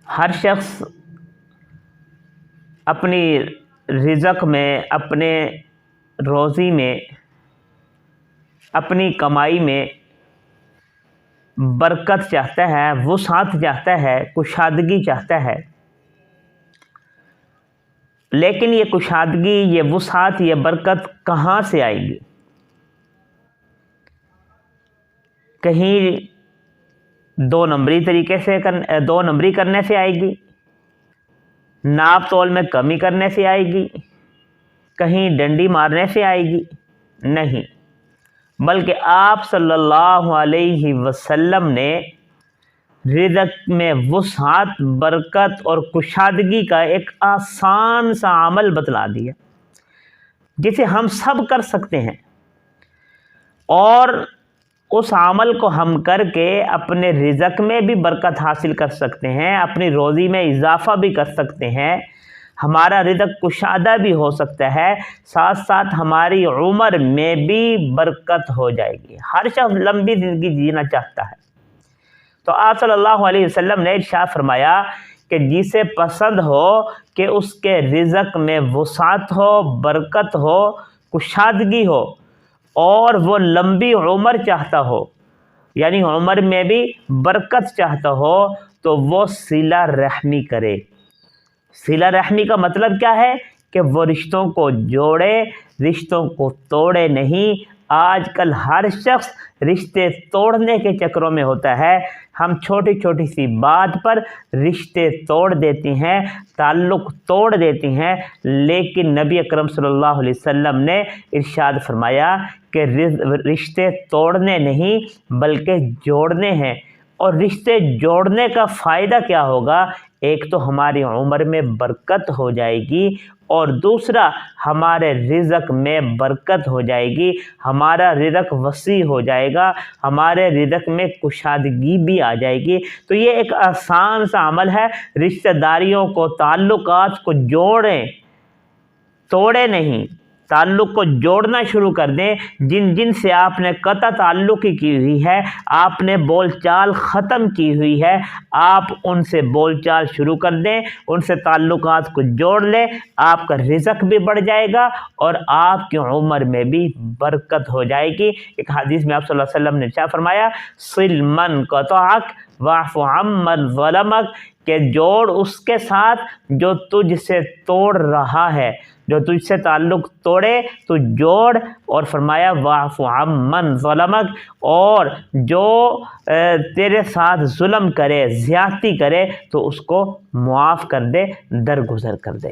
ہر شخص اپنی رزق میں، اپنے روزی میں، اپنی کمائی میں برکت چاہتا ہے، وسعت چاہتا ہے، کشادگی چاہتا ہے۔ لیکن یہ کشادگی، یہ وسعت، یہ برکت کہاں سے آئے گی؟ کہیں دو نمبری کرنے سے آئے گی، ناپ تول میں کمی کرنے سے آئے گی، کہیں ڈنڈی مارنے سے آئے گی؟ نہیں، بلکہ آپ صلی اللہ علیہ وسلم نے رزق میں وسعت، برکت اور کشادگی کا ایک آسان سا عمل بتلا دیا جسے ہم سب کر سکتے ہیں، اور اس عمل کو ہم کر کے اپنے رزق میں بھی برکت حاصل کر سکتے ہیں، اپنی روزی میں اضافہ بھی کر سکتے ہیں، ہمارا رزق کشادہ بھی ہو سکتا ہے، ساتھ ساتھ ہماری عمر میں بھی برکت ہو جائے گی۔ ہر شخص لمبی زندگی جینا چاہتا ہے، تو آپ صلی اللہ علیہ وسلم نے ارشاد فرمایا کہ جسے پسند ہو کہ اس کے رزق میں وسعت ہو، برکت ہو، کشادگی ہو، اور وہ لمبی عمر چاہتا ہو، یعنی عمر میں بھی برکت چاہتا ہو، تو وہ صلہ رحمی کرے۔ صلہ رحمی کا مطلب کیا ہے؟ کہ وہ رشتوں کو جوڑے، رشتوں کو توڑے نہیں۔ آج کل ہر شخص رشتے توڑنے کے چکروں میں ہوتا ہے۔ ہم چھوٹی چھوٹی سی بات پر رشتے توڑ دیتے ہیں، تعلق توڑ دیتے ہیں، لیکن نبی اکرم صلی اللہ علیہ وسلم نے ارشاد فرمایا کہ رشتے توڑنے نہیں بلکہ جوڑنے ہیں۔ اور رشتے جوڑنے کا فائدہ کیا ہوگا؟ ایک تو ہماری عمر میں برکت ہو جائے گی، اور دوسرا ہمارے رزق میں برکت ہو جائے گی، ہمارا رزق وسیع ہو جائے گا، ہمارے رزق میں کشادگی بھی آ جائے گی۔ تو یہ ایک آسان سا عمل ہے، رشتہ داریوں کو، تعلقات کو جوڑیں، توڑے نہیں، تعلق کو جوڑنا شروع کر دیں۔ جن سے آپ نے قطع تعلق کی ہوئی ہے، آپ نے بول چال ختم کی ہوئی ہے، آپ ان سے بول چال شروع کر دیں، ان سے تعلقات کو جوڑ لیں، آپ کا رزق بھی بڑھ جائے گا اور آپ کی عمر میں بھی برکت ہو جائے گی۔ ایک حدیث میں آپ صلی اللہ علیہ وسلم نے کیا فرمایا؟ صل من قطعک واعف عمن ظلمک، کہ جوڑ اس کے ساتھ جو تجھ سے توڑ رہا ہے، جو تجھ سے تعلق توڑے تو جوڑ، اور فرمایا واعف عمن ظلمک، اور جو تیرے ساتھ ظلم کرے، زیادتی کرے، تو اس کو معاف کر دے، درگزر کر دے۔